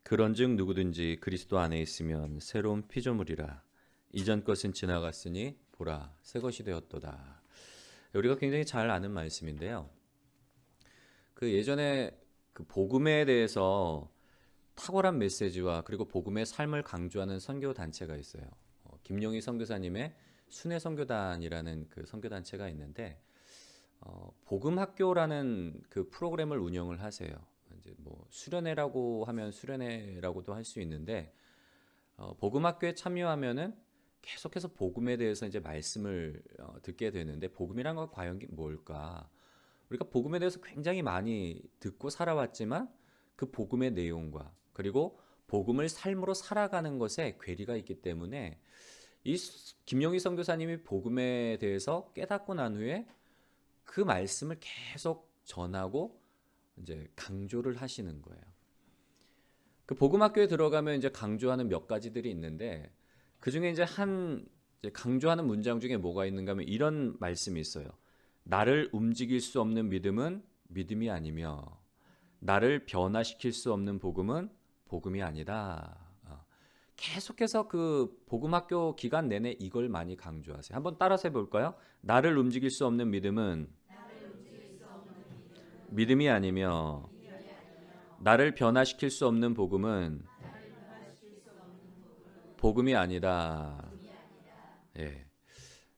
그런즉 누구든지 그리스도 안에 있으면 새로운 피조물이라. 이전 것은 지나갔으니 보라 새 것이 되었도다. 우리가 굉장히 잘 아는 말씀인데요. 그 예전에 그 복음에 대해서 탁월한 메시지와 그리고 복음의 삶을 강조하는 선교 단체가 있어요. 김용희 선교사님의 순회 선교단이라는 그 선교 단체가 있는데 복음 학교라는 그 프로그램을 운영을 하세요. 이제 뭐 수련회라고 하면 수련회라고도 할 수 있는데 복음 학교에 참여하면은 계속해서 복음에 대해서 이제 말씀을 듣게 되는데 복음이란 건 과연 뭘까? 우리가 복음에 대해서 굉장히 많이 듣고 살아왔지만 그 복음의 내용과 그리고 복음을 삶으로 살아가는 것에 괴리가 있기 때문에 이 김용희 선교사님이 복음에 대해서 깨닫고 난 후에 그 말씀을 계속 전하고 이제 강조를 하시는 거예요. 그 복음 학교에 들어가면 이제 강조하는 몇 가지들이 있는데 그 중에 이제 이제 강조하는 문장 중에 뭐가 있는가 하면 이런 말씀이 있어요. 나를 움직일 수 없는 믿음은 믿음이 아니며 나를 변화시킬 수 없는 복음은 복음이 아니다. 계속해서 그 복음학교 기간 내내 이걸 많이 강조하세요. 한번 따라서 해볼까요? 나를 움직일 수 없는 믿음은 믿음이 아니며 나를 변화시킬 수 없는 복음은 복음이 아니다. 예.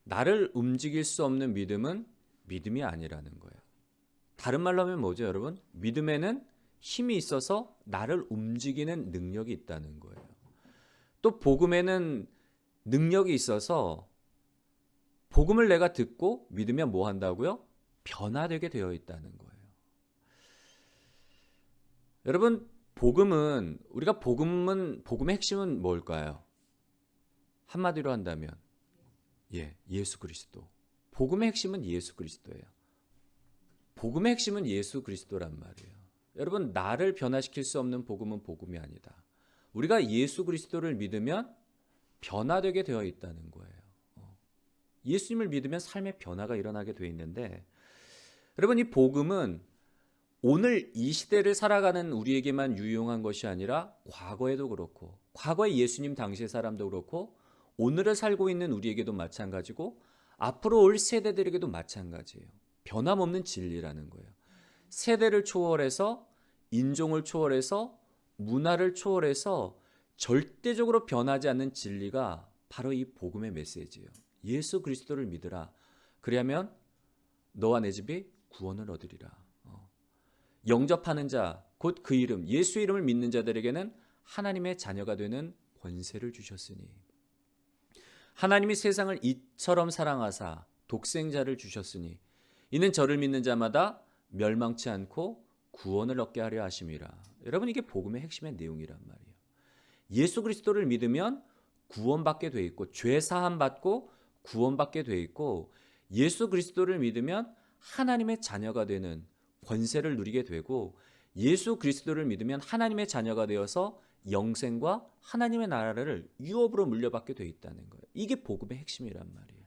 나를 움직일 수 없는 믿음은 믿음이 아니라는 거예요. 다른 말로 하면 뭐죠, 여러분? 믿음에는 힘이 있어서 나를 움직이는 능력이 있다는 거예요. 또 복음에는 능력이 있어서 복음을 내가 듣고 믿으면 뭐 한다고요? 변화되게 되어 있다는 거예요. 여러분, 우리가 복음의 핵심은 뭘까요? 한마디로 한다면 예수 그리스도. 복음의 핵심은 예수 그리스도예요. 복음의 핵심은 예수 그리스도란 말이에요. 여러분, 나를 변화시킬 수 없는 복음은 복음이 아니다. 우리가 예수 그리스도를 믿으면 변화되게 되어 있다는 거예요. 예수님을 믿으면 삶의 변화가 일어나게 되어 있는데 여러분, 이 복음은 오늘 이 시대를 살아가는 우리에게만 유용한 것이 아니라 과거에도 그렇고 과거의 예수님 당시의 사람도 그렇고 오늘을 살고 있는 우리에게도 마찬가지고 앞으로 올 세대들에게도 마찬가지예요. 변함없는 진리라는 거예요. 세대를 초월해서 인종을 초월해서 문화를 초월해서 절대적으로 변하지 않는 진리가 바로 이 복음의 메시지예요. 예수 그리스도를 믿으라. 그리하면 너와 내 집이 구원을 얻으리라. 영접하는 자, 곧 그 이름, 예수 이름을 믿는 자들에게는 하나님의 자녀가 되는 권세를 주셨으니 하나님이 세상을 이처럼 사랑하사 독생자를 주셨으니 이는 저를 믿는 자마다 멸망치 않고 구원을 얻게 하려 하심이라. 여러분, 이게 복음의 핵심의 내용이란 말이에요. 예수 그리스도를 믿으면 구원받게 돼 있고 죄 사함 받고 구원받게 돼 있고 예수 그리스도를 믿으면 하나님의 자녀가 되는 권세를 누리게 되고 예수 그리스도를 믿으면 하나님의 자녀가 되어서 영생과 하나님의 나라를 유업으로 물려받게 돼 있다는 거예요. 이게 복음의 핵심이란 말이에요.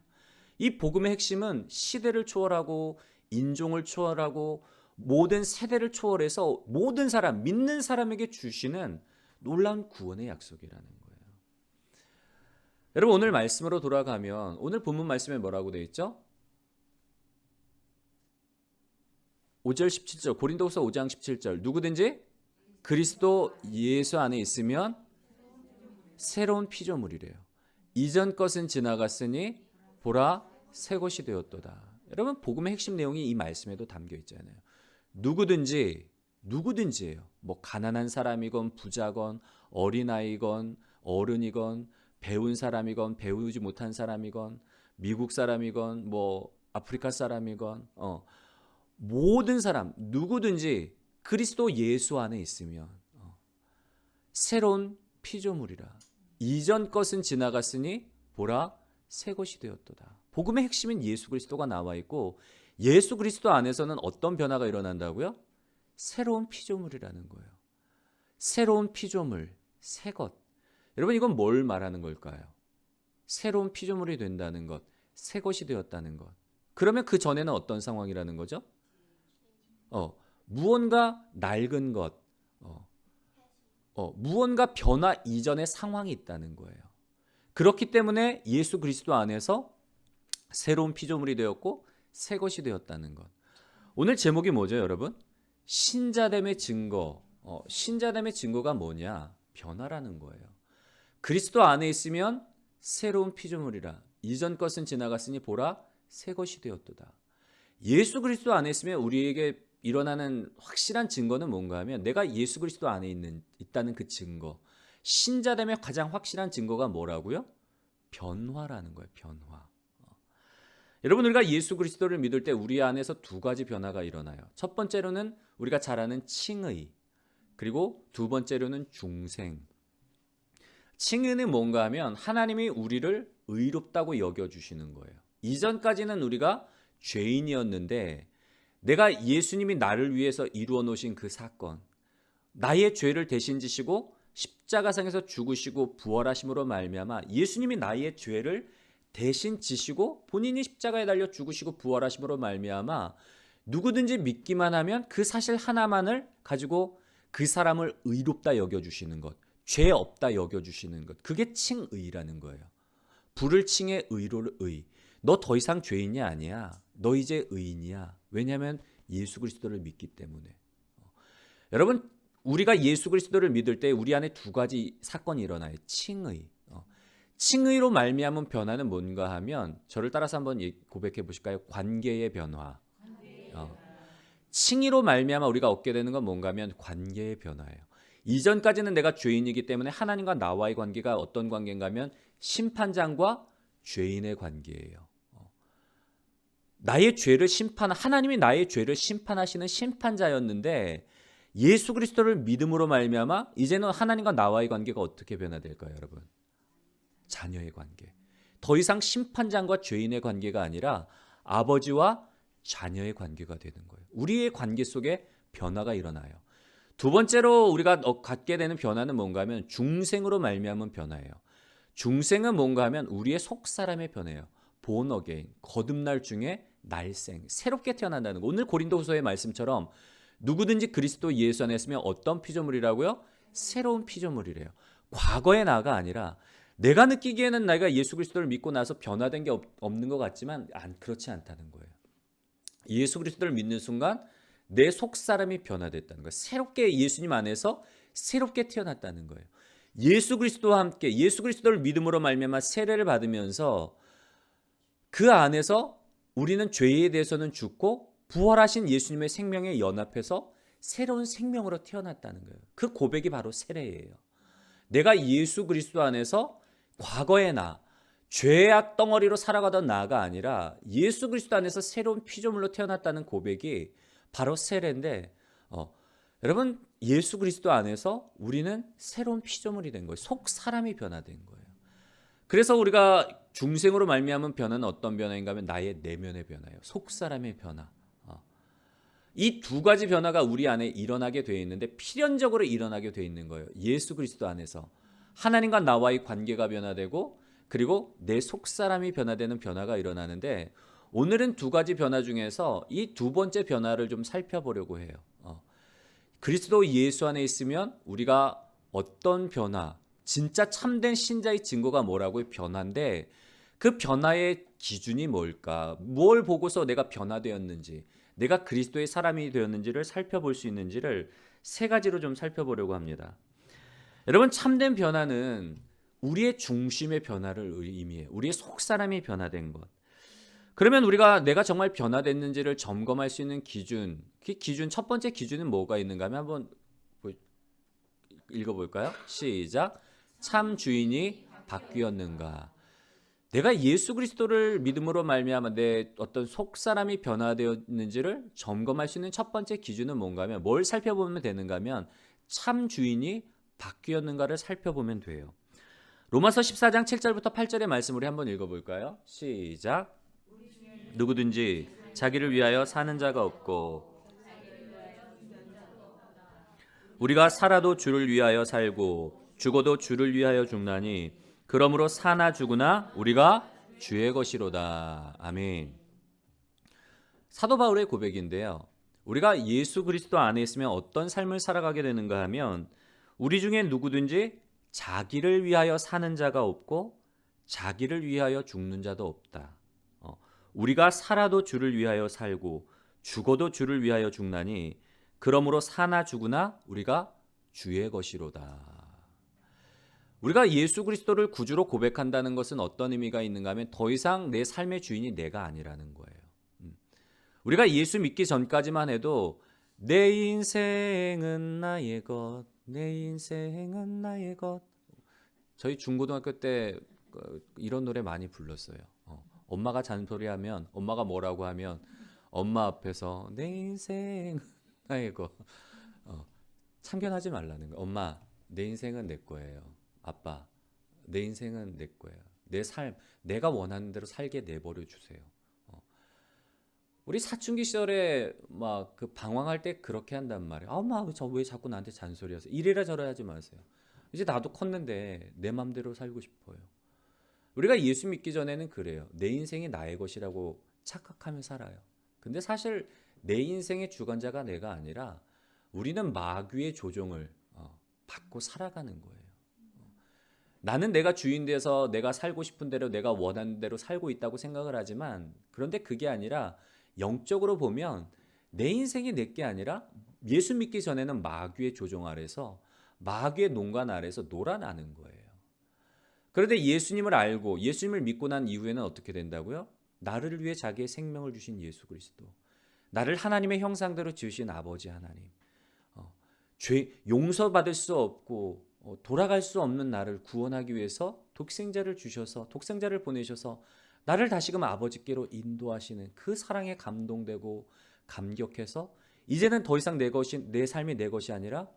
이 복음의 핵심은 시대를 초월하고 인종을 초월하고 모든 세대를 초월해서 모든 사람, 믿는 사람에게 주시는 놀라운 구원의 약속이라는 거예요. 여러분, 오늘 말씀으로 돌아가면 오늘 본문 말씀에 뭐라고 되어 있죠? 5절 17절 고린도후서 5장 17절 누구든지 그리스도 예수 안에 있으면 새로운 피조물이래요. 이전 것은 지나갔으니 보라 새 것이 되었도다. 여러분, 복음의 핵심 내용이 이 말씀에도 담겨 있잖아요. 누구든지예요. 뭐 가난한 사람이건 부자건 어린아이건 어른이건 배운 사람이건 배우지 못한 사람이건 미국 사람이건 뭐 아프리카 사람이건 모든 사람 누구든지 그리스도 예수 안에 있으면 새로운 피조물이라. 이전 것은 지나갔으니 보라 새 것이 되었도다. 복음의 핵심인 예수 그리스도가 나와 있고 예수 그리스도 안에서는 어떤 변화가 일어난다고요? 새로운 피조물이라는 거예요. 새로운 피조물, 새 것. 여러분, 이건 뭘 말하는 걸까요? 새로운 피조물이 된다는 것, 새 것이 되었다는 것. 그러면 그 전에는 어떤 상황이라는 거죠? 무언가 낡은 것, 무언가 변화 이전의 상황이 있다는 거예요. 그렇기 때문에 예수 그리스도 안에서 새로운 피조물이 되었고 새 것이 되었다는 것. 오늘 제목이 뭐죠, 여러분? 신자됨의 증거. 신자됨의 증거가 뭐냐? 변화라는 거예요. 그리스도 안에 있으면 새로운 피조물이라. 이전 것은 지나갔으니 보라 새 것이 되었도다. 예수 그리스도 안에 있으면 우리에게 일어나는 확실한 증거는 뭔가 하면 내가 예수 그리스도 안에 있다는 그 증거. 신자됨의 가장 확실한 증거가 뭐라고요? 변화라는 거예요. 변화. 여러분, 우리가 예수 그리스도를 믿을 때 우리 안에서 두 가지 변화가 일어나요. 첫 번째로는 우리가 잘 아는 칭의, 그리고 두 번째로는 중생. 칭의는 뭔가 하면 하나님이 우리를 의롭다고 여겨주시는 거예요. 이전까지는 우리가 죄인이었는데 내가 예수님이 나를 위해서 이루어 놓으신 그 사건, 나의 죄를 대신 지시고 십자가상에서 죽으시고 부활하심으로 말미암아 예수님이 나의 죄를 대신 지시고 본인이 십자가에 달려 죽으시고 부활하심으로 말미암아 누구든지 믿기만 하면 그 사실 하나만을 가지고 그 사람을 의롭다 여겨주시는 것, 죄 없다 여겨주시는 것, 그게 칭의라는 거예요. 불을 칭해 의로를 의. 너 더 이상 죄인이 아니야. 너 이제 의인이야. 왜냐하면 예수 그리스도를 믿기 때문에. 여러분, 우리가 예수 그리스도를 믿을 때 우리 안에 두 가지 사건이 일어나요. 칭의. 칭의로 말미암은 변화는 뭔가 하면 저를 따라서 한번 고백해 보실까요? 관계의 변화. 칭의로 말미암아 우리가 얻게 되는 건 뭔가 하면 관계의 변화예요. 이전까지는 내가 죄인이기 때문에 하나님과 나와의 관계가 어떤 관계인가 하면 심판장과 죄인의 관계예요. 나의 죄를 하나님이 나의 죄를 심판하시는 심판자였는데 예수 그리스도를 믿음으로 말미암아 이제는 하나님과 나와의 관계가 어떻게 변화될까요, 여러분? 자녀의 관계. 더 이상 심판장과 죄인의 관계가 아니라 아버지와 자녀의 관계가 되는 거예요. 우리의 관계 속에 변화가 일어나요. 두 번째로 우리가 갖게 되는 변화는 뭔가 하면 중생으로 말미암은 변화예요. 중생은 뭔가 하면 우리의 속사람의 변화예요. born again, 거듭날 중에 날생, 새롭게 태어난다는 거. 오늘 고린도후서의 말씀처럼 누구든지 그리스도 예수 안에 있으면 어떤 피조물이라고요? 새로운 피조물이래요. 과거의 나가 아니라 내가 느끼기에는 내가 예수 그리스도를 믿고 나서 변화된 게 없는 것 같지만 그렇지 않다는 거예요. 예수 그리스도를 믿는 순간 내 속사람이 변화됐다는 거예요. 새롭게 예수님 안에서 새롭게 태어났다는 거예요. 예수 그리스도와 함께 예수 그리스도를 믿음으로 말미암아 세례를 받으면서 그 안에서 우리는 죄에 대해서는 죽고 부활하신 예수님의 생명에 연합해서 새로운 생명으로 태어났다는 거예요. 그 고백이 바로 세례예요. 내가 예수 그리스도 안에서 과거의 나, 죄악 덩어리로 살아가던 나가 아니라 예수 그리스도 안에서 새로운 피조물로 태어났다는 고백이 바로 세례인데 여러분, 예수 그리스도 안에서 우리는 새로운 피조물이 된 거예요. 속 사람이 변화된 거예요. 그래서 우리가 중생으로 말미암은 변화는 어떤 변화인가 하면 나의 내면의 변화예요. 속 사람의 변화. 이 두 가지 변화가 우리 안에 일어나게 되어 있는데 필연적으로 일어나게 되어 있는 거예요. 예수 그리스도 안에서 하나님과 나와의 관계가 변화되고 그리고 내 속사람이 변화되는 변화가 일어나는데 오늘은 두 가지 변화 중에서 이 두 번째 변화를 좀 살펴보려고 해요. 그리스도 예수 안에 있으면 우리가 어떤 변화, 진짜 참된 신자의 증거가 뭐라고요? 변화인데 그 변화의 기준이 뭘까? 뭘 보고서 내가 변화되었는지, 내가 그리스도의 사람이 되었는지를 살펴볼 수 있는지를 세 가지로 좀 살펴보려고 합니다. 여러분, 참된 변화는 우리의 중심의 변화를 의미해요. 우리의 속사람이 변화된 것. 그러면 우리가 내가 정말 변화됐는지를 점검할 수 있는 기준, 그 기준, 첫 번째 기준은 뭐가 있는가 하면 한번 읽어볼까요? 시작. 참 주인이 바뀌었는가. 내가 예수 그리스도를 믿음으로 말미암아 내 어떤 속사람이 변화되었는지를 점검할 수 있는 첫 번째 기준은 뭔가 하면 뭘 살펴보면 되는가 하면 참 주인이 바뀌었는가를 살펴보면 돼요. 로마서 14장 7절부터 8절의 말씀 우리 한번 읽어볼까요? 시작. 누구든지 자기를 위하여 사는 자가 없고 우리가 살아도 주를 위하여 살고 죽어도 주를 위하여 죽나니 그러므로 사나 죽으나 우리가 주의 것이로다. 아멘. 사도 바울의 고백인데요. 우리가 예수 그리스도 안에 있으면 어떤 삶을 살아가게 되는가 하면 우리 중에 누구든지 자기를 위하여 사는 자가 없고 자기를 위하여 죽는 자도 없다. 우리가 살아도 주를 위하여 살고 죽어도 주를 위하여 죽나니 그러므로 사나 죽으나 우리가 주의 것이로다. 우리가 예수 그리스도를 구주로 고백한다는 것은 어떤 의미가 있는가 하면 더 이상 내 삶의 주인이 내가 아니라는 거예요. 우리가 예수 믿기 전까지만 해도 내 인생은 나의 것, 내 인생은 나의 것. 저희 중고등학교 때 이런 노래 많이 불렀어요. 엄마가 잔소리하면, 엄마가 뭐라고 하면 엄마 앞에서 내 인생 나의 것. 참견하지 말라는 거예요. 엄마, 내 인생은 내 거예요. 아빠, 내 인생은 내 거예요. 내 삶, 내가 원하는 대로 살게 내버려 주세요. 우리 사춘기 시절에 막 그 방황할 때 그렇게 한단 말이에요. 엄마, 저 왜 자꾸 나한테 잔소리하세요? 이래라 저래라 하지 마세요. 이제 나도 컸는데 내 맘대로 살고 싶어요. 우리가 예수 믿기 전에는 그래요. 내 인생이 나의 것이라고 착각하며 살아요. 근데 사실 내 인생의 주관자가 내가 아니라 우리는 마귀의 조종을 받고 살아가는 거예요. 나는 내가 주인 돼서 내가 살고 싶은 대로 내가 원하는 대로 살고 있다고 생각을 하지만 그런데 그게 아니라 영적으로 보면 내 인생이 내 게 아니라 예수 믿기 전에는 마귀의 조종 아래서 마귀의 농간 아래서 놀아나는 거예요. 그런데 예수님을 알고 예수님을 믿고 난 이후에는 어떻게 된다고요? 나를 위해 자기의 생명을 주신 예수 그리스도, 나를 하나님의 형상대로 지으신 아버지 하나님, 죄 용서받을 수 없고 돌아갈 수 없는 나를 구원하기 위해서 독생자를 주셔서 독생자를 보내셔서 나를 다시금 아버지께로 인도하시는 그 사랑에 감동되고 감격해서 이제는 더 이상 내 삶이 내 것이 아니라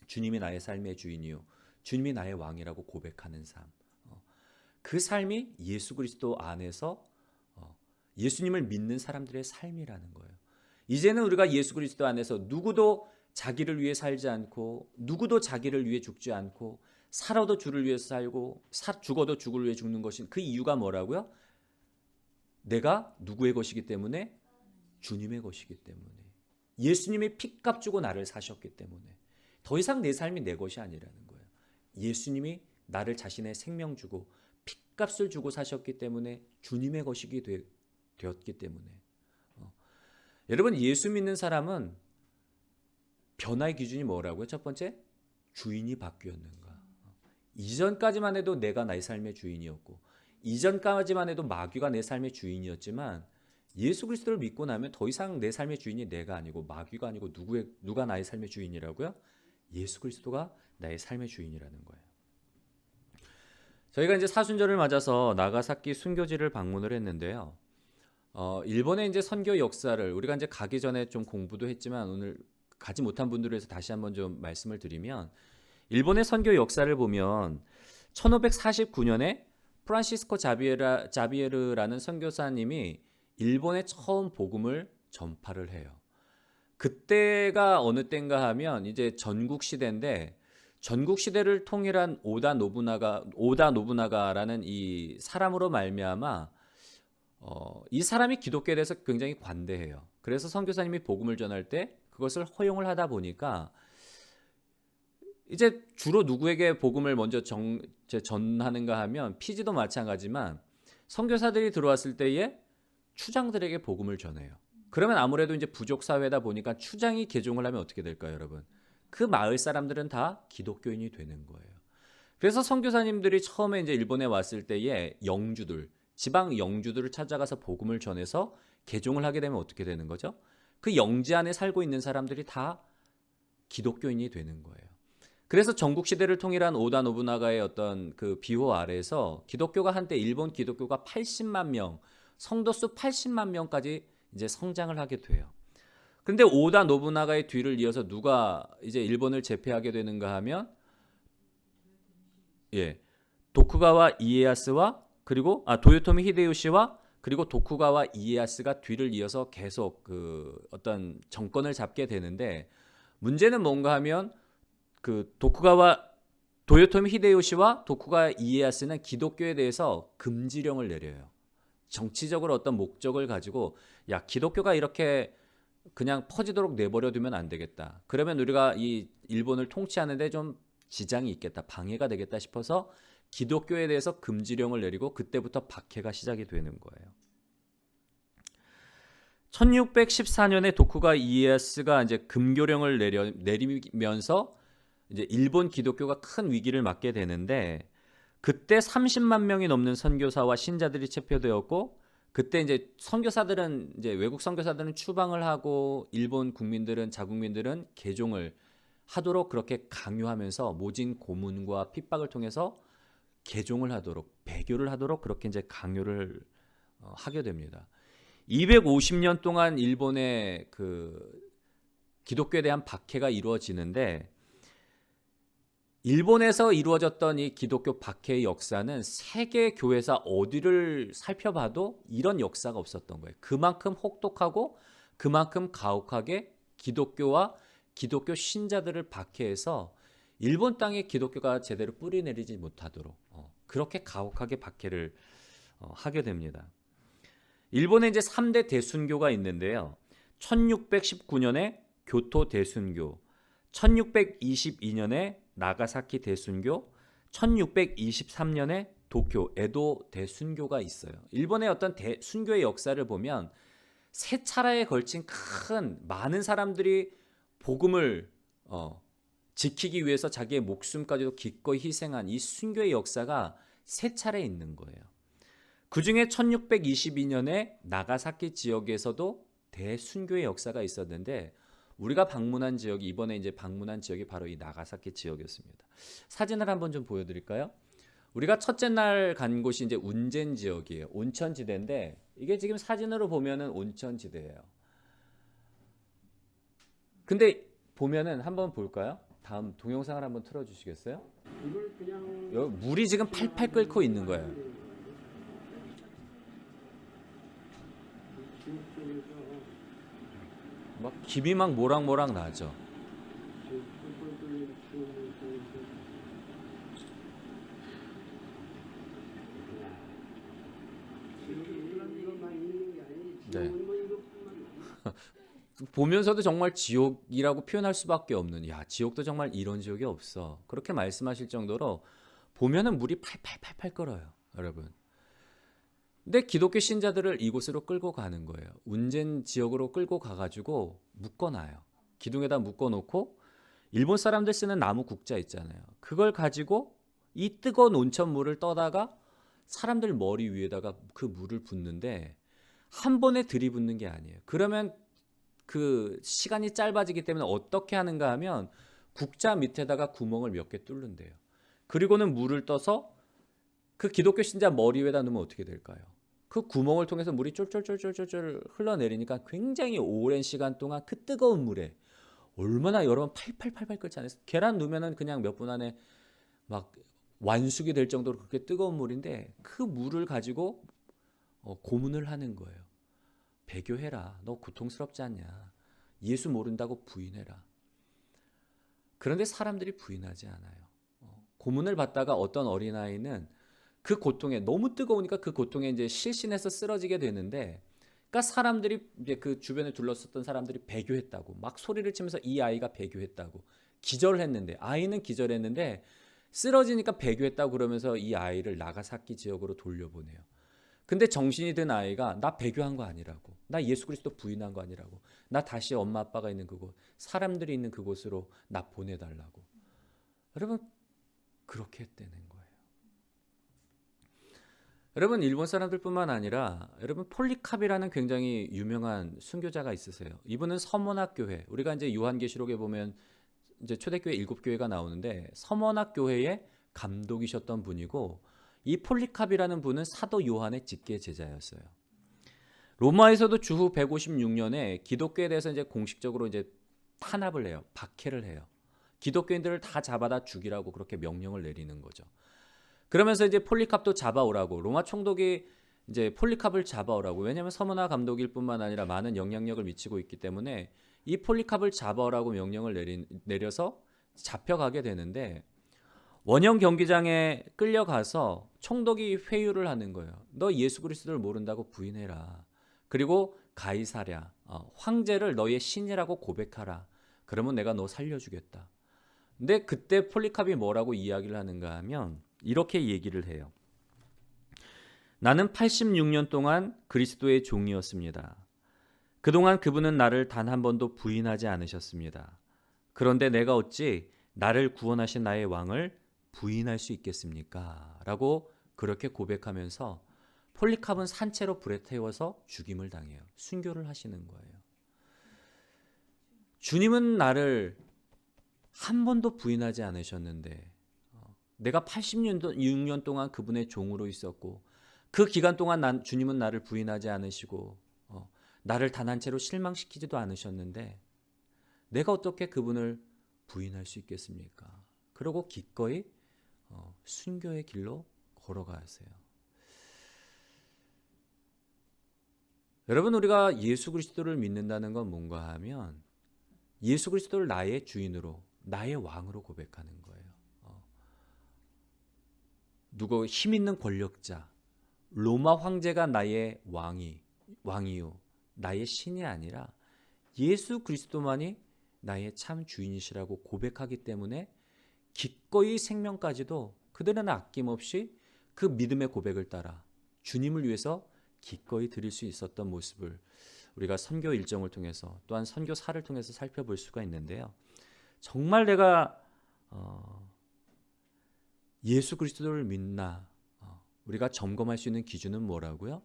주님이 나의 삶의 주인이요 주님이 나의 왕이라고 고백하는 삶. 그 삶이 예수 그리스도 안에서 예수님을 믿는 사람들의 삶이라는 거예요. 이제는 우리가 예수 그리스도 안에서 누구도 자기를 위해 살지 않고 누구도 자기를 위해 죽지 않고 살아도 주를 위해서 살고 죽어도 주를 위해 죽는 것인 그 이유가 뭐라고요? 내가 누구의 것이기 때문에? 주님의 것이기 때문에. 예수님이 핏값 주고 나를 사셨기 때문에. 더 이상 내 삶이 내 것이 아니라는 거예요. 예수님이 나를 자신의 생명 주고 핏값을 주고 사셨기 때문에 주님의 것이게 되었기 때문에. 여러분, 예수 믿는 사람은 변화의 기준이 뭐라고요? 첫 번째, 주인이 바뀌었는가. 이전까지만 해도 내가 나의 삶의 주인이었고 이전까지만 해도 마귀가 내 삶의 주인이었지만 예수 그리스도를 믿고 나면 더 이상 내 삶의 주인이 내가 아니고 마귀가 아니고 누가 나의 삶의 주인이라고요? 예수 그리스도가 나의 삶의 주인이라는 거예요. 저희가 이제 사순절을 맞아서 나가사키 순교지를 방문을 했는데요. 일본의 이제 선교 역사를 우리가 이제 가기 전에 좀 공부도 했지만 오늘 가지 못한 분들을 위해서 다시 한번 좀 말씀을 드리면 일본의 선교 역사를 보면 1549년에 프란시스코 자비에르라는 선교사님이 일본에 처음 복음을 전파를 해요. 그때가 어느 때인가 하면 이제 전국 시대인데 전국 시대를 통일한 오다 노부나가라는 이 사람으로 말미암아 이 사람이 기독교에 대해서 굉장히 관대해요. 그래서 선교사님이 복음을 전할 때 그것을 허용을 하다 보니까 이제 주로 누구에게 복음을 먼저 전하는가 하면 피지도 마찬가지지만 선교사들이 들어왔을 때에 추장들에게 복음을 전해요. 그러면 아무래도 이제 부족 사회다 보니까 추장이 개종을 하면 어떻게 될까요, 여러분? 그 마을 사람들은 다 기독교인이 되는 거예요. 그래서 선교사님들이 처음에 이제 일본에 왔을 때에 지방 영주들을 찾아가서 복음을 전해서 개종을 하게 되면 어떻게 되는 거죠? 그 영지 안에 살고 있는 사람들이 다 기독교인이 되는 거예요. 그래서 전국 시대를 통일한 오다 노부나가의 어떤 그 비호 아래에서 기독교가 한때 일본 기독교가 80만 명, 성도 수 80만 명까지 이제 성장을 하게 돼요. 그런데 오다 노부나가의 뒤를 이어서 누가 이제 일본을 제패하게 되는가 하면 도쿠가와 이에야스와 그리고 도요토미 히데요시와 그리고 도쿠가와 이에야스가 뒤를 이어서 계속 그 어떤 정권을 잡게 되는데 문제는 뭔가 하면 그 도요토미 히데요시와 도쿠가와 이에야스는 기독교에 대해서 금지령을 내려요. 정치적으로 어떤 목적을 가지고 야 기독교가 이렇게 그냥 퍼지도록 내버려 두면 안 되겠다. 그러면 우리가 이 일본을 통치하는데 좀 지장이 있겠다, 방해가 되겠다 싶어서 기독교에 대해서 금지령을 내리고 그때부터 박해가 시작이 되는 거예요. 1614년에 도쿠가 이에야스가 이제 금교령을 내리면서 이제 일본 기독교가 큰 위기를 맞게 되는데, 그때 30만 명이 넘는 선교사와 신자들이 체포되었고, 그때 이제 선교사들은 이제 외국 선교사들은 추방을 하고 일본 국민들은 자국민들은 개종을 하도록 그렇게 강요하면서 모진 고문과 핍박을 통해서 개종을 하도록, 배교를 하도록 그렇게 이제 강요를 하게 됩니다. 250년 동안 일본의 그 기독교에 대한 박해가 이루어지는데, 일본에서 이루어졌던 이 기독교 박해의 역사는 세계 교회사 어디를 살펴봐도 이런 역사가 없었던 거예요. 그만큼 혹독하고 그만큼 가혹하게 기독교와 기독교 신자들을 박해해서 일본 땅에 기독교가 제대로 뿌리내리지 못하도록 그렇게 가혹하게 박해를 하게 됩니다. 일본에 이제 3대 대순교가 있는데요. 1619년에 교토 대순교, 1622년에 나가사키 대순교, 1623년에 도쿄 에도 대순교가 있어요. 일본의 어떤 대순교의 역사를 보면 세 차례에 걸친 큰 많은 사람들이 복음을 지키기 위해서 자기의 목숨까지도 기꺼이 희생한 이 순교의 역사가 세 차례 있는 거예요. 그 중에 1622년에 나가사키 지역에서도 대순교의 역사가 있었는데, 우리가 방문한 지역이, 이번에 이제 방문한 지역이 바로 이 나가사키 지역이었습니다. 사진을 한번 좀 보여드릴까요? 우리가 첫째 날 간 곳이 이제 운젠 지역이에요. 온천지대인데, 이게 지금 사진으로 보면은 온천지대예요. 근데 보면은 한번 볼까요? 다음 동영상을 한번 틀어주시겠어요? 여기 물이 지금 팔팔 끓고 있는 거예요. 막 김이 막 모락모락 나죠. 네. 보면서도 정말 지옥이라고 표현할 수밖에 없는, 야, 지옥도 정말 이런 지옥이 없어, 그렇게 말씀하실 정도로 보면은 물이 팔팔팔팔 끓어요, 여러분. 근데 기독교 신자들을 이곳으로 끌고 가는 거예요. 운젠 지역으로 끌고 가가지고 묶어놔요. 기둥에다 묶어놓고 일본 사람들 쓰는 나무 국자 있잖아요. 그걸 가지고 이 뜨거운 온천물을 떠다가 사람들 머리 위에다가 그 물을 붓는데, 한 번에 들이붓는 게 아니에요. 그러면 그 시간이 짧아지기 때문에 어떻게 하는가 하면 국자 밑에다가 구멍을 몇 개 뚫는데요. 그리고는 물을 떠서 그 기독교 신자 머리 위에다 놓으면 어떻게 될까요? 그 구멍을 통해서 물이 쫄쫄쫄쫄쫄 흘러내리니까 굉장히 오랜 시간 동안 그 뜨거운 물에, 얼마나 여러분 팔팔팔팔 끓지 않았어요? 계란 넣으면은 그냥 몇 분 안에 막 완숙이 될 정도로 그렇게 뜨거운 물인데, 그 물을 가지고 고문을 하는 거예요. 배교해라. 너 고통스럽지 않냐? 예수 모른다고 부인해라. 그런데 사람들이 부인하지 않아요. 고문을 받다가 어떤 어린아이는 그 고통에, 너무 뜨거우니까 그 고통에 이제 실신해서 쓰러지게 되는데, 그러니까 사람들이 이제 그 주변에 둘러섰던 사람들이 배교했다고 막 소리를 치면서 이 아이가 배교했다고 기절했는데, 아이는 기절했는데 쓰러지니까 배교했다고 그러면서 이 아이를 나가사키 지역으로 돌려보내요. 근데 정신이 든 아이가 나 배교한 거 아니라고, 나 예수 그리스도 부인한 거 아니라고, 나 다시 엄마 아빠가 있는 그곳, 사람들이 있는 그곳으로 나 보내달라고. 여러분, 그렇게 했다는 거예요. 여러분, 일본 사람들뿐만 아니라 여러분 폴리캅이라는 굉장히 유명한 순교자가 있으세요. 이분은 서문학 교회, 우리가 이제 요한계시록에 보면 이제 초대교회 7교회가 나오는데 서문학 교회의 감독이셨던 분이고, 이 폴리캅이라는 분은 사도 요한의 직계 제자였어요. 로마에서도 주후 156년에 기독교에 대해서 이제 공식적으로 이제 탄압을 해요. 박해를 해요. 기독교인들을 다 잡아다 죽이라고 그렇게 명령을 내리는 거죠. 그러면서 이제 폴리캅도 잡아오라고, 로마 총독이 이제 폴리캅을 잡아오라고, 왜냐하면 서문화 감독일 뿐만 아니라 많은 영향력을 미치고 있기 때문에 이 폴리캅을 잡아오라고 명령을 내려서 잡혀가게 되는데, 원형 경기장에 끌려가서 총독이 회유를 하는 거예요. 너 예수 그리스도를 모른다고 부인해라. 그리고 가이사랴, 황제를 너의 신이라고 고백하라. 그러면 내가 너 살려주겠다. 근데 그때 폴리캅이 뭐라고 이야기를 하는가 하면 이렇게 얘기를 해요. 나는 86년 동안 그리스도의 종이었습니다. 그동안 그분은 나를 단 한 번도 부인하지 않으셨습니다. 그런데 내가 어찌 나를 구원하신 나의 왕을 부인할 수 있겠습니까? 라고 그렇게 고백하면서 폴리캅은 산채로 불에 태워서 죽임을 당해요. 순교를 하시는 거예요. 주님은 나를 한 번도 부인하지 않으셨는데 내가 86년 동안 그분의 종으로 있었고 그 기간 동안 주님은 나를 부인하지 않으시고 나를 단 한 채로 실망시키지도 않으셨는데 내가 어떻게 그분을 부인할 수 있겠습니까? 그러고 기꺼이 순교의 길로 걸어가세요. 여러분, 우리가 예수 그리스도를 믿는다는 건 뭔가 하면 예수 그리스도를 나의 주인으로, 나의 왕으로 고백하는 거예요. 누구 힘 있는 권력자, 로마 황제가 나의 왕이요, 나의 신이 아니라 예수 그리스도만이 나의 참 주인이시라고 고백하기 때문에 기꺼이 생명까지도 그들은 아낌없이 그 믿음의 고백을 따라 주님을 위해서 기꺼이 드릴 수 있었던 모습을 우리가 선교 일정을 통해서 또한 선교사를 통해서 살펴볼 수가 있는데요. 정말 내가 예수 그리스도를 믿나 우리가 점검할 수 있는 기준은 뭐라고요?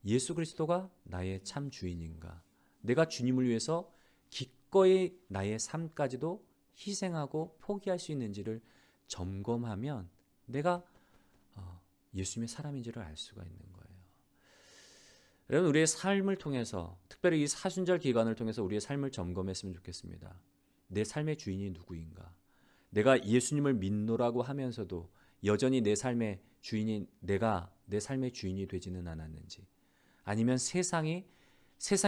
예수 그리스도가 나의 참 주인인가? 내가 주님을 위해서 기꺼이 나의 삶까지도 희생하고 포기할 수 있는지를 점검하면 내가 예수님의 사람인지를 알 수가 있는 거예요. 여러분, 우리의 삶을 통해서 특별히 이 사순절 기간을 통해서 우리의 삶을 점검했으면 좋겠습니다. 내 삶의 주인이 누구인가? 내가 예수님을 믿노라고 하면서도 여전히 내 삶의 주인이 내가 내 삶의 주인이 되지는 않았는지, 아니면 세상의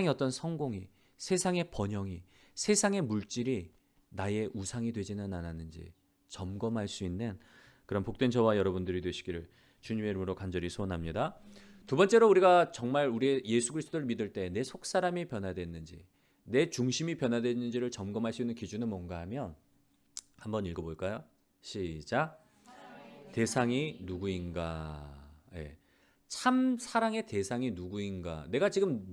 어떤 성공이, 세상의 번영이, 세상의 물질이 나의 우상이 되지는 않았는지 점검할 수 있는 그런 복된 저와 여러분들이 되시기를 주님의 이름으로 간절히 소원합니다. 두 번째로, 우리가 정말 우리의 예수 그리스도를 믿을 때 내 속사람이 변화됐는지, 내 중심이 변화됐는지를 점검할 수 있는 기준은 뭔가 하면 한번 읽어볼까요? 시작. 대상이 누구인가? 예. 참 사랑의 대상이 누구인가? 내가 지금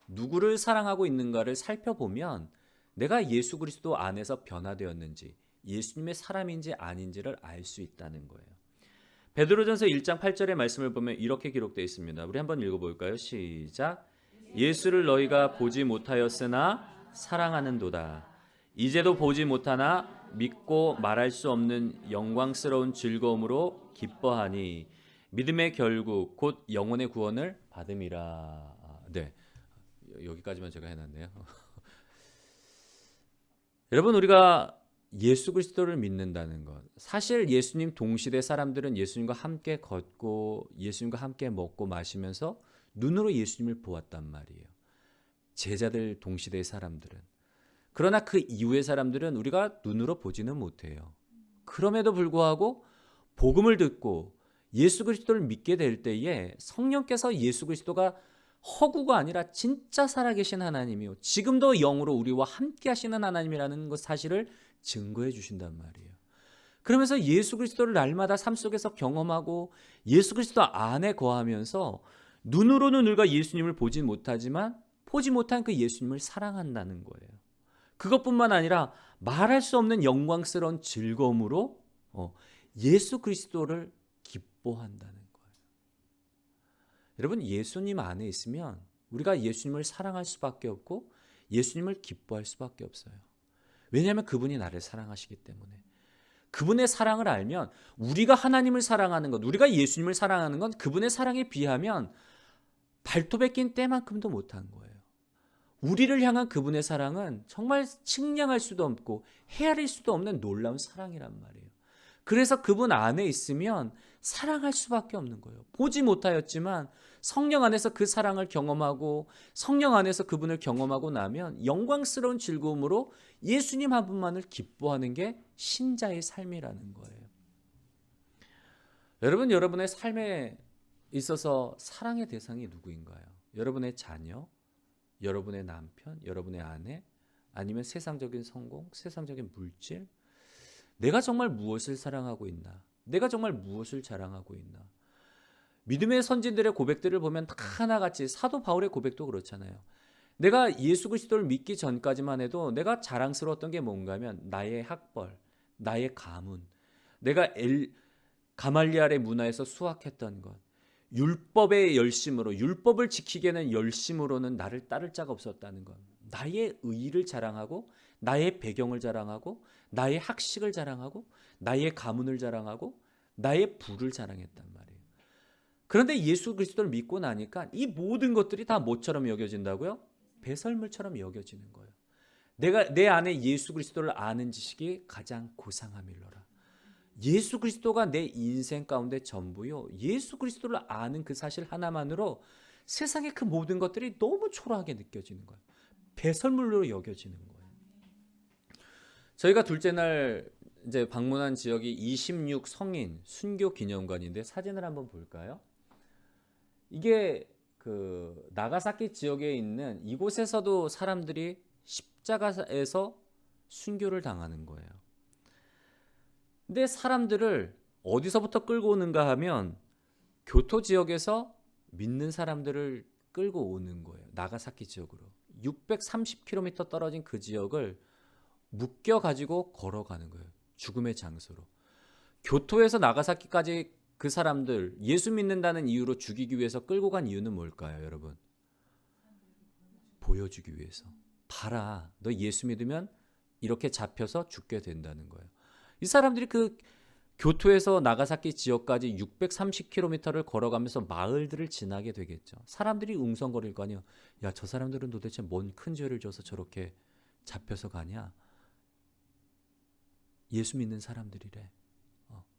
누구를 사랑하고 있는가를 살펴보면 내가 예수 그리스도 안에서 변화되었는지, 예수님의 사람인지 아닌지를 알 수 있다는 거예요. 베드로전서 1장 8절의 말씀을 보면 이렇게 기록되어 있습니다. 우리 한번 읽어볼까요? 시작. 예수를 너희가 보지 못하였으나 사랑하는도다. 이제도 보지 못하나 믿고 말할 수 없는 영광스러운 즐거움으로 기뻐하니 믿음의 결국 곧 영혼의 구원을 받음이라. 네, 여기까지만 제가 해놨네요. 여러분, 우리가 예수 그리스도를 믿는다는 것, 사실 예수님 동시대 사람들은 예수님과 함께 걷고 예수님과 함께 먹고 마시면서 눈으로 예수님을 보았단 말이에요. 제자들 동시대의 사람들은. 그러나 그 이후의 사람들은 우리가 눈으로 보지는 못해요. 그럼에도 불구하고 복음을 듣고 예수 그리스도를 믿게 될 때에 성령께서 예수 그리스도가 허구가 아니라 진짜 살아계신 하나님이요, 지금도 영으로 우리와 함께 하시는 하나님이라는 것 사실을 증거해 주신단 말이에요. 그러면서 예수 그리스도를 날마다 삶 속에서 경험하고 예수 그리스도 안에 거하면서 눈으로는 우리가 예수님을 보지 못하지만 보지 못한 그 예수님을 사랑한다는 거예요. 그것뿐만 아니라 말할 수 없는 영광스러운 즐거움으로 예수 그리스도를 기뻐한다는 거예요. 여러분, 예수님 안에 있으면 우리가 예수님을 사랑할 수밖에 없고 예수님을 기뻐할 수밖에 없어요. 왜냐하면 그분이 나를 사랑하시기 때문에. 그분의 사랑을 알면 우리가 하나님을 사랑하는 것, 우리가 예수님을 사랑하는 건 그분의 사랑에 비하면 발톱에 낀 때만큼도 못한 거예요. 우리를 향한 그분의 사랑은 정말 측량할 수도 없고 헤아릴 수도 없는 놀라운 사랑이란 말이에요. 그래서 그분 안에 있으면 사랑할 수밖에 없는 거예요. 보지 못하였지만 성령 안에서 그 사랑을 경험하고 성령 안에서 그분을 경험하고 나면 영광스러운 즐거움으로 예수님 한 분만을 기뻐하는 게 신자의 삶이라는 거예요. 여러분, 여러분의 삶에 있어서 사랑의 대상이 누구인가요? 여러분의 자녀, 여러분의 남편, 여러분의 아내, 아니면 세상적인 성공, 세상적인 물질? 내가 정말 무엇을 사랑하고 있나? 내가 정말 무엇을 자랑하고 있나? 믿음의 선진들의 고백들을 보면 다 하나같이 사도 바울의 고백도 그렇잖아요. 내가 예수 그리스도를 믿기 전까지만 해도 내가 자랑스러웠던 게 뭔가 하면 나의 학벌, 나의 가문, 내가 가말리알의 문화에서 수학했던 것, 율법의 열심으로, 율법을 지키게는 열심으로는 나를 따를 자가 없었다는 것, 나의 의의를 자랑하고 나의 배경을 자랑하고 나의 학식을 자랑하고 나의 가문을 자랑하고 나의 부를 자랑했단 말이에요. 그런데 예수 그리스도를 믿고 나니까 이 모든 것들이 다 뭐처럼 여겨진다고요? 배설물처럼 여겨지는 거예요. 내가 내 안에 예수 그리스도를 아는 지식이 가장 고상함일러라. 예수 그리스도가 내 인생 가운데 전부요. 예수 그리스도를 아는 그 사실 하나만으로 세상의 그 모든 것들이 너무 초라하게 느껴지는 거예요. 배설물로 여겨지는 거예요. 저희가 둘째 날 이제 방문한 지역이 26 성인 순교 기념관인데 사진을 한번 볼까요? 이게 그 나가사키 지역에 있는 이곳에서도 사람들이 십자가에서 순교를 당하는 거예요. 근데 사람들을 어디서부터 끌고 오는가 하면 교토 지역에서 믿는 사람들을 끌고 오는 거예요. 나가사키 지역으로. 630km 떨어진 그 지역을 묶여 가지고 걸어가는 거예요. 죽음의 장소로. 교토에서 나가사키까지 그 사람들 예수 믿는다는 이유로 죽이기 위해서 끌고 간 이유는 뭘까요, 여러분? 보여주기 위해서. 봐라, 너 예수 믿으면 이렇게 잡혀서 죽게 된다는 거예요. 이 사람들이 그 교토에서 나가사키 지역까지 630km를 걸어가면서 마을들을 지나게 되겠죠. 사람들이 웅성거릴 거 아니에요. 야, 저 사람들은 도대체 뭔 큰 죄를 져서 저렇게 잡혀서 가냐? 예수 믿는 사람들이래.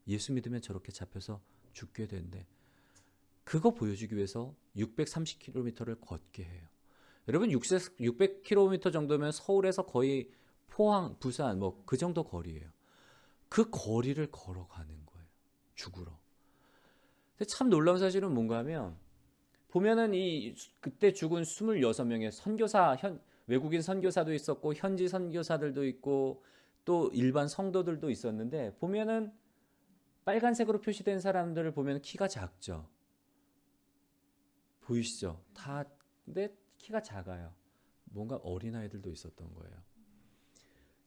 예수 믿으면 저렇게 잡혀서 죽게 된대. 그거 보여주기 위해서 630km를 걷게 해요. 여러분 600km 정도면 서울에서 거의 포항, 부산 뭐 그 정도 거리예요. 그 거리를 걸어가는 거예요. 죽으러. 근데 참 놀라운 사실은 뭔가 하면 보면은 이 그때 죽은 26명의 선교사 외국인 선교사도 있었고 현지 선교사들도 있고 또 일반 성도들도 있었는데 보면은 빨간색으로 표시된 사람들을 보면 키가 작죠. 보이시죠? 다 근데 키가 작아요. 뭔가 어린아이들도 있었던 거예요.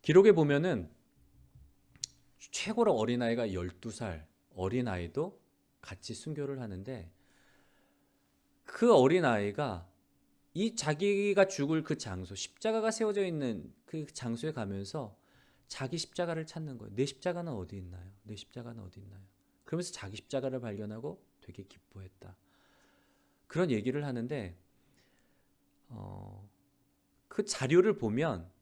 기록에 보면은 최고로 어린아이가 12살 어린아이도 같이 순교를 하는데 그 어린아이가 이 자기가 죽을 그 장소 십자가가 세워져 있는 그 장소에 가면서 자기 십자가를 찾는 거예요. 내 십자가는 어디 있나요? 내 십자가는 어디 있나요? 그러면서 자기 십자가를 발견하고 되게 기뻐했다. 그런 얘기를 하는데 그 자료를 보면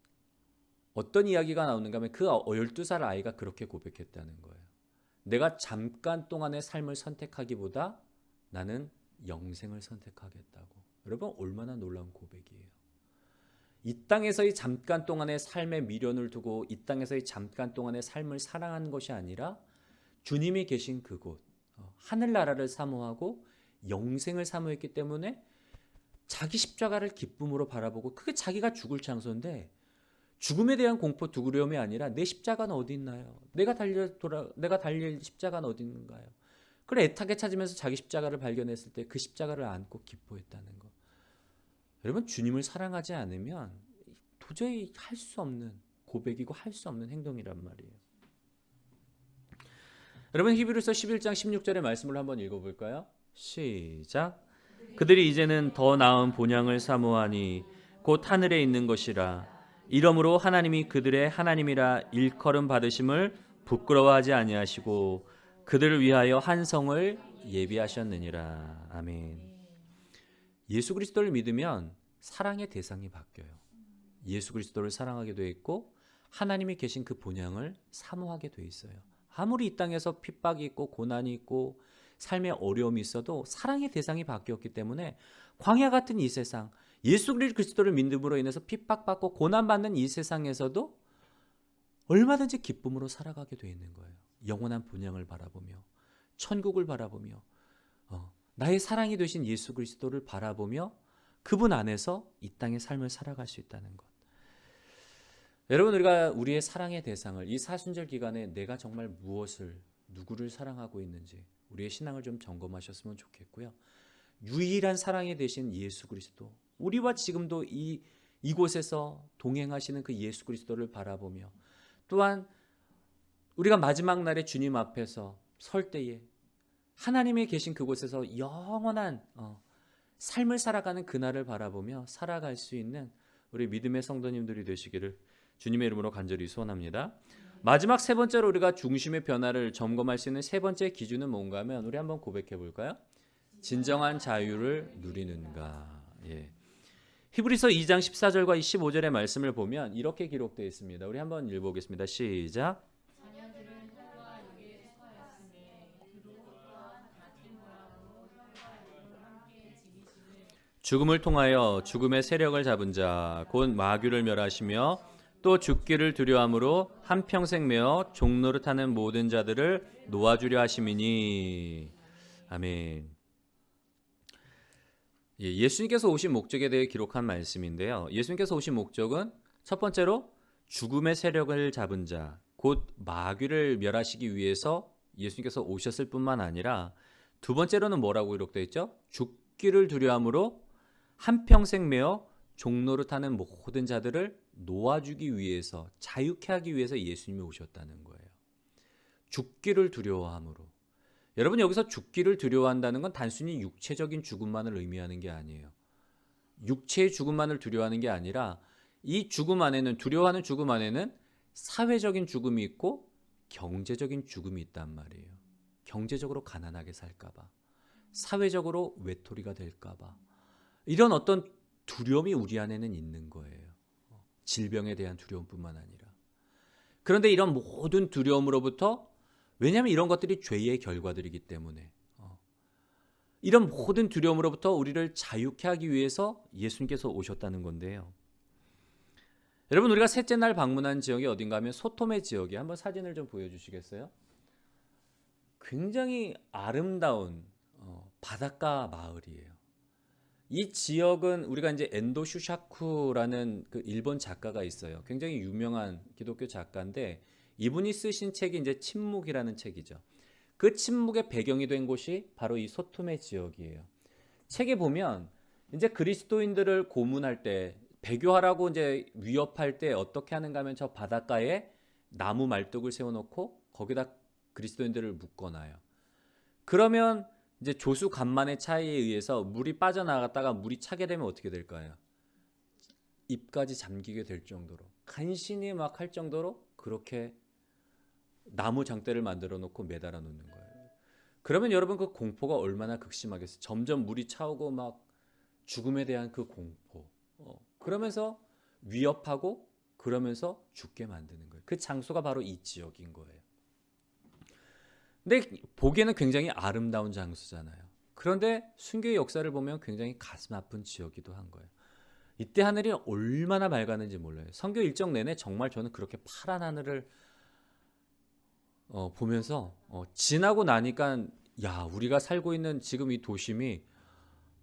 어떤 이야기가 나오는가 하면 그 12살 아이가 그렇게 고백했다는 거예요. 내가 잠깐 동안의 삶을 선택하기보다 나는 영생을 선택하겠다고. 여러분 얼마나 놀라운 고백이에요. 이 땅에서의 잠깐 동안의 삶의 미련을 두고 이 땅에서의 잠깐 동안의 삶을 사랑하는 것이 아니라 주님이 계신 그곳 하늘나라를 사모하고 영생을 사모했기 때문에 자기 십자가를 기쁨으로 바라보고 그게 자기가 죽을 장소인데 죽음에 대한 공포 두려움이 아니라 내 십자가는 어디 있나요? 내가 달릴 십자가는 어디 있는가요? 그래 애타게 찾으면서 자기 십자가를 발견했을 때 그 십자가를 안고 기뻐했다는 거. 여러분 주님을 사랑하지 않으면 도저히 할 수 없는 고백이고 할 수 없는 행동이란 말이에요. 여러분 히브리서 11장 16절의 말씀을 한번 읽어볼까요? 시작. 그들이 이제는 더 나은 본향을 사모하니 곧 하늘에 있는 것이라. 이러므로 하나님이 그들의 하나님이라 일컬음 받으심을 부끄러워하지 아니하시고 그들을 위하여 한 성을 예비하셨느니라. 아멘. 예수 그리스도를 믿으면 사랑의 대상이 바뀌어요. 예수 그리스도를 사랑하게 돼 있고 하나님이 계신 그 본향을 사모하게 돼 있어요. 아무리 이 땅에서 핍박이 있고 고난이 있고 삶의 어려움이 있어도 사랑의 대상이 바뀌었기 때문에 광야 같은 이 세상 예수 그리스도를 믿음으로 인해서 핍박받고 고난받는 이 세상에서도 얼마든지 기쁨으로 살아가게 돼 있는 거예요. 영원한 본향을 바라보며 천국을 바라보며 나의 사랑이 되신 예수 그리스도를 바라보며 그분 안에서 이 땅의 삶을 살아갈 수 있다는 것. 여러분, 우리가 우리의 사랑의 대상을 이 사순절 기간에 내가 정말 무엇을 누구를 사랑하고 있는지 우리의 신앙을 좀 점검하셨으면 좋겠고요. 유일한 사랑이 되신 예수 그리스도, 우리와 지금도 이곳에서 동행하시는 그 예수 그리스도를 바라보며, 또한 우리가 마지막 날에 주님 앞에서 설 때에 하나님이 계신 그곳에서 영원한 삶을 살아가는 그날을 바라보며 살아갈 수 있는 우리 믿음의 성도님들이 되시기를 주님의 이름으로 간절히 소원합니다. 마지막 세 번째로 우리가 중심의 변화를 점검할 수 있는 세 번째 기준은 뭔가 하면, 우리 한번 고백해 볼까요? 진정한 자유를 누리는가. 예. 히브리서 2장 14절과 15절의 말씀을 보면 이렇게 기록되어 있습니다. 우리 한번 읽어보겠습니다. 시작. 죽음을 통하여 죽음의 세력을 잡은 자 곧 마귀를 멸하시며 또 죽기를 두려움으로 한평생 매어 종노릇하는 모든 자들을 놓아주려 하심이니. 아멘. 예수님께서 오신 목적에 대해 기록한 말씀인데요. 예수님께서 오신 목적은 첫 번째로 죽음의 세력을 잡은 자, 곧 마귀를 멸하시기 위해서 예수님께서 오셨을 뿐만 아니라, 두 번째로는 뭐라고 기록되어 있죠? 죽기를 두려움으로 한평생 매어 종노릇하는 모든 자들을 놓아주기 위해서, 자유케 하기 위해서 예수님이 오셨다는 거예요. 죽기를 두려워함으로. 여러분, 여기서 죽기를 두려워한다는 건 단순히 육체적인 죽음만을 의미하는 게 아니에요. 육체의 죽음만을 두려워하는 게 아니라, 이 죽음 안에는, 두려워하는 죽음 안에는 사회적인 죽음이 있고 경제적인 죽음이 있단 말이에요. 경제적으로 가난하게 살까봐, 사회적으로 외톨이가 될까봐, 이런 어떤 두려움이 우리 안에는 있는 거예요. 질병에 대한 두려움뿐만 아니라. 그런데 이런 모든 두려움으로부터, 왜냐하면 이런 것들이 죄의 결과들이기 때문에, 이런 모든 두려움으로부터 우리를 자유케 하기 위해서 예수님께서 오셨다는 건데요. 여러분, 우리가 셋째 날 방문한 지역이 어딘가 하면 소토메 지역에, 한번 사진을 좀 보여주시겠어요? 굉장히 아름다운 바닷가 마을이에요. 이 지역은 우리가 이제 엔도 슈샤쿠라는 그 일본 작가가 있어요. 굉장히 유명한 기독교 작가인데, 이분이 쓰신 책이 이제 침묵이라는 책이죠. 그 침묵의 배경이 된 곳이 바로 이 소토메 지역이에요. 책에 보면 이제 그리스도인들을 고문할 때, 배교하라고 이제 위협할 때 어떻게 하는가 하면 저 바닷가에 나무 말뚝을 세워놓고 거기다 그리스도인들을 묶어놔요. 그러면 이제 조수 간만의 차이에 의해서 물이 빠져나갔다가 물이 차게 되면 어떻게 될까요? 입까지 잠기게 될 정도로, 간신히 막 할 정도로 그렇게 나무 장대를 만들어 놓고 매달아 놓는 거예요. 그러면 여러분, 그 공포가 얼마나 극심하겠어요. 점점 물이 차오고 막 죽음에 대한 그 공포, 그러면서 위협하고 그러면서 죽게 만드는 거예요. 그 장소가 바로 이 지역인 거예요. 근데 보기에는 굉장히 아름다운 장소잖아요. 그런데 순교의 역사를 보면 굉장히 가슴 아픈 지역이기도 한 거예요. 이때 하늘이 얼마나 맑았는지 몰라요. 선교 일정 내내 정말 저는 그렇게 파란 하늘을 보면서 지나고 나니까, 야, 우리가 살고 있는 지금 이 도심이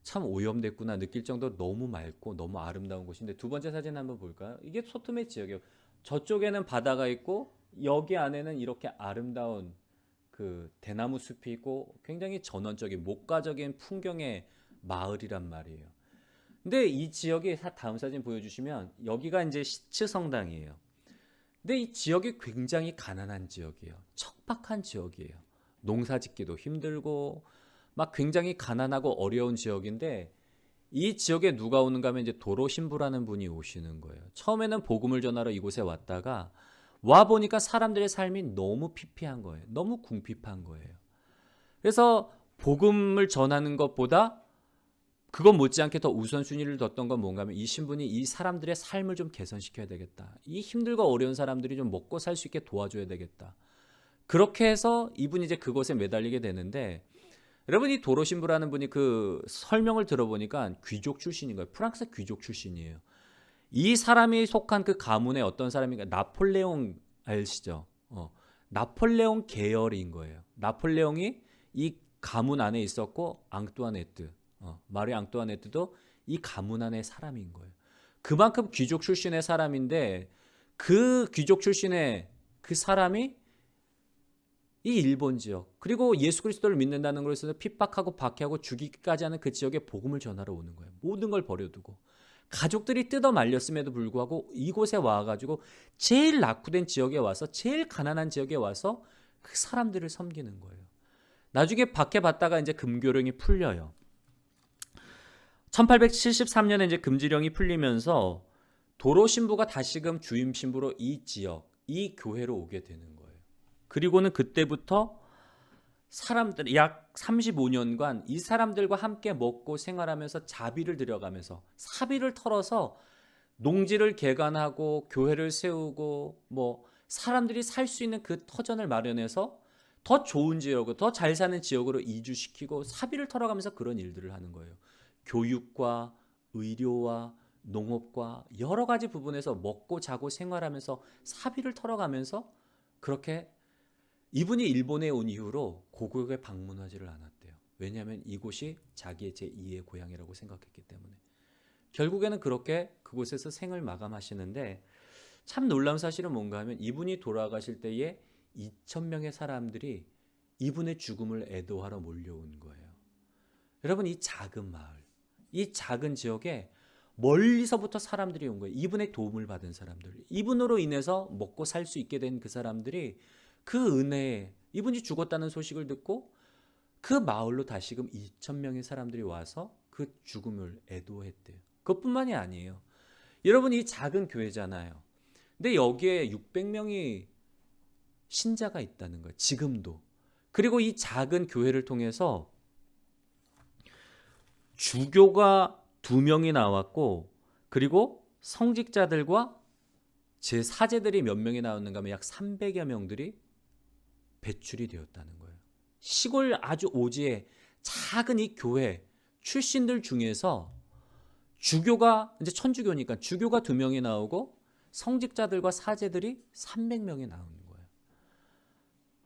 참 오염됐구나 느낄 정도로 너무 맑고 너무 아름다운 곳인데, 두 번째 사진 한번 볼까요? 이게 소토메 지역이에요. 저쪽에는 바다가 있고 여기 안에는 이렇게 아름다운 그 대나무 숲이 있고 굉장히 전원적인 목가적인 풍경의 마을이란 말이에요. 근데 이 지역이, 다음 사진 보여주시면, 여기가 이제 시츠 성당이에요. 근데 이 지역이 굉장히 가난한 지역이에요. 척박한 지역이에요. 농사 짓기도 힘들고 막 굉장히 가난하고 어려운 지역인데, 이 지역에 누가 오는가 하면 이제 도로 신부라는 분이 오시는 거예요. 처음에는 복음을 전하러 이곳에 왔다가 와 보니까 사람들의 삶이 너무 피폐한 거예요. 너무 궁핍한 거예요. 그래서 복음을 전하는 것보다 그것 못지않게 더 우선순위를 뒀던 건 뭔가 하면, 이 신분이 이 사람들의 삶을 좀 개선시켜야 되겠다. 이 힘들고 어려운 사람들이 좀 먹고 살 수 있게 도와줘야 되겠다. 그렇게 해서 이분이 이제 그곳에 매달리게 되는데, 여러분, 이 도로 신부라는 분이 그 설명을 들어보니까 귀족 출신인 거예요. 프랑스 귀족 출신이에요. 이 사람이 속한 그 가문의 어떤 사람인가, 나폴레옹 아시죠? 나폴레옹 계열인 거예요. 나폴레옹이 이 가문 안에 있었고, 앙뚜아네트, 마리 앙뚜아네트도 이 가문 안의 사람인 거예요. 그만큼 귀족 출신의 사람인데, 그 귀족 출신의 그 사람이 이 일본 지역, 그리고 예수 그리스도를 믿는다는 것에서 핍박하고 박해하고 죽이기까지 하는 그 지역에 복음을 전하러 오는 거예요. 모든 걸 버려두고 가족들이 뜯어 말렸음에도 불구하고 이곳에 와가지고 제일 낙후된 지역에 와서, 제일 가난한 지역에 와서 그 사람들을 섬기는 거예요. 나중에 박해받다가 이제 금교령이 풀려요. 1873년에 이제 금지령이 풀리면서 도로 신부가 다시금 주임 신부로 이 지역, 이 교회로 오게 되는 거예요. 그리고는 그때부터 사람들 약 35년간 이 사람들과 함께 먹고 생활하면서 자비를 들여가면서 사비를 털어서 농지를 개간하고 교회를 세우고 뭐 사람들이 살 수 있는 그 터전을 마련해서 더 좋은 지역으로, 더 잘 사는 지역으로 이주시키고 사비를 털어가면서 그런 일들을 하는 거예요. 교육과 의료와 농업과 여러 가지 부분에서 먹고 자고 생활하면서 사비를 털어가면서 그렇게 이분이 일본에 온 이후로 고국에 방문하지를 않았대요. 왜냐하면 이곳이 자기의 제2의 고향이라고 생각했기 때문에. 결국에는 그렇게 그곳에서 생을 마감하시는데 참 놀라운 사실은 뭔가 하면 이분이 돌아가실 때에 2,000명의 사람들이 이분의 죽음을 애도하러 몰려온 거예요. 여러분, 이 작은 마을, 이 작은 지역에 멀리서부터 사람들이 온 거예요. 이분의 도움을 받은 사람들, 이분으로 인해서 먹고 살 수 있게 된 그 사람들이 그 은혜에, 이분이 죽었다는 소식을 듣고 그 마을로 다시금 2,000명의 사람들이 와서 그 죽음을 애도했대요. 그것뿐만이 아니에요. 여러분, 이 작은 교회잖아요. 근데 여기에 600명이 신자가 있다는 거예요. 지금도. 그리고 이 작은 교회를 통해서 주교가 2명이 나왔고, 그리고 성직자들과 제 사제들이 몇 명이 나왔는가 하면 약 300여 명들이 배출이 되었다는 거예요. 시골 아주 오지의 작은 이 교회 출신들 중에서 주교가, 이제 천주교니까 주교가 2명이 나오고 성직자들과 사제들이 300명이 나오는 거예요.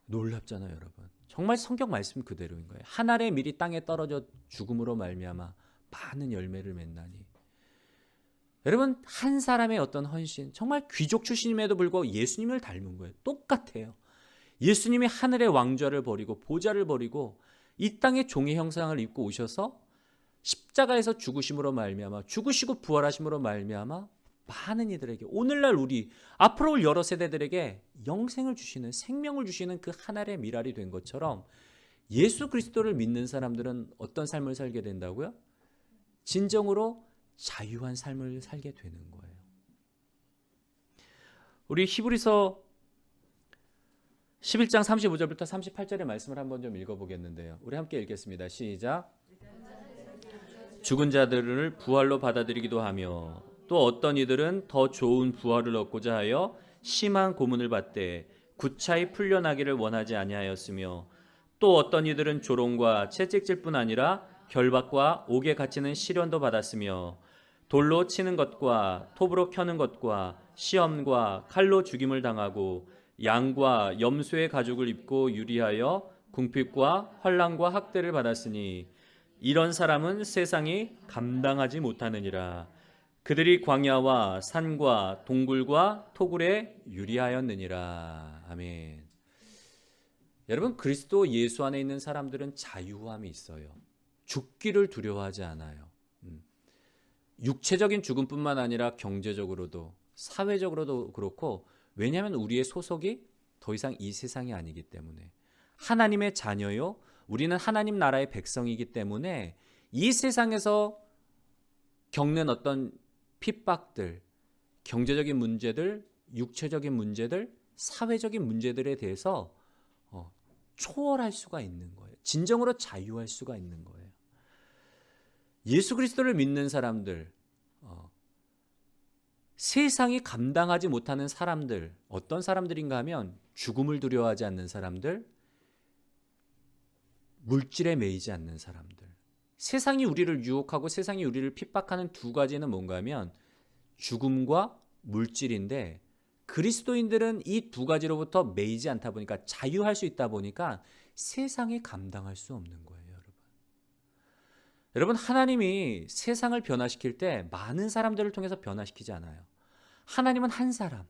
놀랍잖아요, 여러분. 정말 성경 말씀 그대로인 거예요. 한 알의 밀이 땅에 떨어져 죽음으로 말미암아 많은 열매를 맺나니. 여러분, 한 사람의 어떤 헌신, 정말 귀족 출신임에도 불구하고 예수님을 닮은 거예요. 똑같아요. 예수님이 하늘의 왕좌를 버리고 보좌를 버리고 이 땅의 종의 형상을 입고 오셔서 십자가에서 죽으심으로 말미암아, 죽으시고 부활하심으로 말미암아 많은 이들에게, 오늘날 우리 앞으로 올 여러 세대들에게 영생을 주시는, 생명을 주시는 그 하늘의 미랄이 된 것처럼 예수 그리스도를 믿는 사람들은 어떤 삶을 살게 된다고요? 진정으로 자유한 삶을 살게 되는 거예요. 우리 히브리서 11장 35절부터 38절의 말씀을 한번 좀 읽어보겠는데요. 우리 함께 읽겠습니다. 시작. 죽은 자들을 부활로 받아들이기도 하며 또 어떤 이들은 더 좋은 부활을 얻고자 하여 심한 고문을 받되 구차히 풀려나기를 원하지 아니하였으며 또 어떤 이들은 조롱과 채찍질 뿐 아니라 결박과 옥에 갇히는 시련도 받았으며 돌로 치는 것과 톱으로 켜는 것과 시험과 칼로 죽임을 당하고 양과 염소의 가죽을 입고 유리하여 궁핍과 환난과 학대를 받았으니 이런 사람은 세상이 감당하지 못하느니라. 그들이 광야와 산과 동굴과 토굴에 유리하였느니라. 아멘. 여러분, 그리스도 예수 안에 있는 사람들은 자유함이 있어요. 죽기를 두려워하지 않아요. 육체적인 죽음뿐만 아니라 경제적으로도 사회적으로도 그렇고, 왜냐하면 우리의 소속이 더 이상 이 세상이 아니기 때문에, 하나님의 자녀요, 우리는 하나님 나라의 백성이기 때문에 이 세상에서 겪는 어떤 핍박들, 경제적인 문제들, 육체적인 문제들, 사회적인 문제들에 대해서 초월할 수가 있는 거예요. 진정으로 자유할 수가 있는 거예요. 예수 그리스도를 믿는 사람들, 세상이 감당하지 못하는 사람들, 어떤 사람들인가 하면 죽음을 두려워하지 않는 사람들, 물질에 매이지 않는 사람들. 세상이 우리를 유혹하고 세상이 우리를 핍박하는 두 가지는 뭔가 하면 죽음과 물질인데, 그리스도인들은 이 두 가지로부터 매이지 않다 보니까, 자유할 수 있다 보니까 세상이 감당할 수 없는 거예요. 여러분, 하나님이 세상을 변화시킬 때 많은 사람들을 통해서 변화시키지 않아요. 하나님은 한 사람,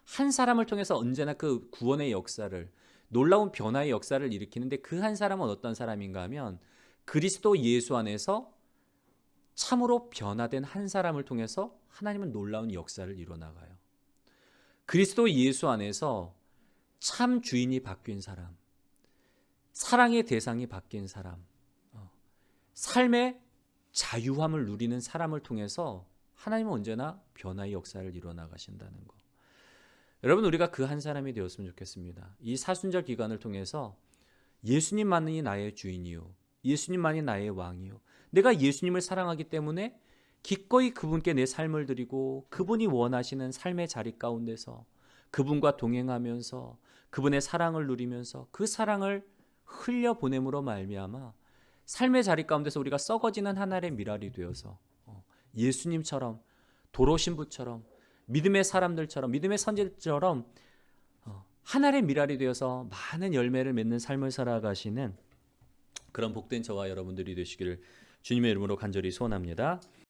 한 사람을 통해서 언제나 그 구원의 역사를, 놀라운 변화의 역사를 일으키는데, 그 한 사람은 어떤 사람인가 하면 그리스도 예수 안에서 참으로 변화된 한 사람을 통해서 하나님은 놀라운 역사를 이뤄나가요. 그리스도 예수 안에서 참 주인이 바뀐 사람, 사랑의 대상이 바뀐 사람, 삶의 자유함을 누리는 사람을 통해서 하나님은 언제나 변화의 역사를 이뤄나가신다는 것. 여러분, 우리가 그 한 사람이 되었으면 좋겠습니다. 이 사순절 기간을 통해서 예수님만이 나의 주인이요, 예수님만이 나의 왕이요, 내가 예수님을 사랑하기 때문에 기꺼이 그분께 내 삶을 드리고 그분이 원하시는 삶의 자리 가운데서 그분과 동행하면서 그분의 사랑을 누리면서 그 사랑을 흘려보냄으로 말미암아 삶의 자리 가운데서 우리가 썩어지는 하나의 미랄이 되어서 예수님처럼, 도로신부처럼, 믿음의 사람들처럼, 믿음의 선지자처럼 하나의 미랄이 되어서 많은 열매를 맺는 삶을 살아가시는 그런 복된 저와 여러분들이 되시기를 주님의 이름으로 간절히 소원합니다.